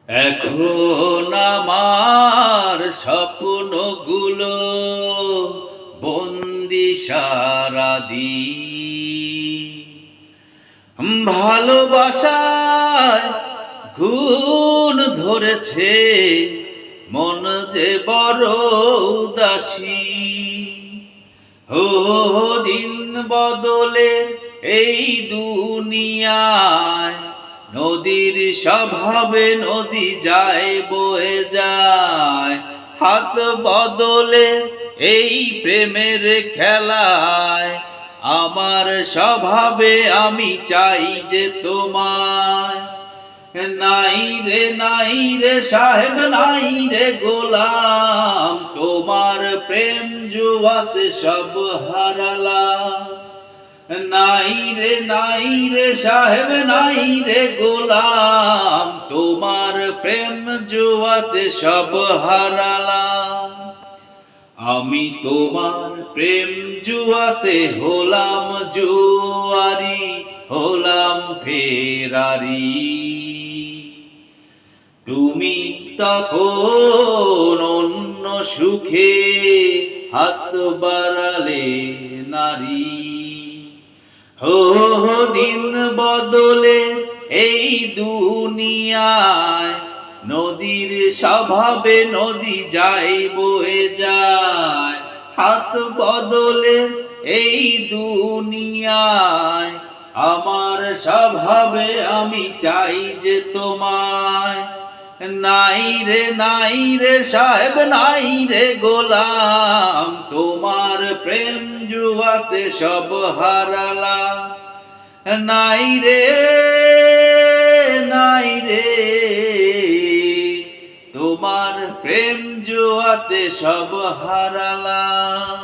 এখন আমার স্বপ্নগুলো বন্দি সারাদিন, ভালোবাসায় গুণ ধরেছে, মন যে বড় উদাসী। ও দিন বদলে এই দুনিয়ায়, নদীর স্বভাবে নদী যায় বয়ে যায়। হাত বদলে এই প্রেমের খেলায়, আমার স্বভাবে আমি চাই যে তোমায়। নাই রে সাহেব, নাই রে গোলাম, তোমার প্রেম জুয়াতে সব হারালাম। নাই রে সাহেব, নাই রে গোলাম, তোমার প্রেম জুয়াতে সব হারালাম। আমি তোমার প্রেম জুয়াতে হলাম জুয়ারি, হলাম ফেরারি। তুমি তখন অন্য সুখে হাত বাড়ালে নারী। হো দিন বদলে এই দুনিয়ায়, নদীর স্বভাবে নদী যায় বয়ে যায়। হাত বদলে এই দুনিয়ায়, আমার স্বভাবে আমি চাই যে তোমায়। নাই রে সাহেব, নাই রে গোলাম, তোমার প্রেম জুয়াতে সব হারালাম। নাই রে তোমার প্রেম জুয়াতে সব হারালাম।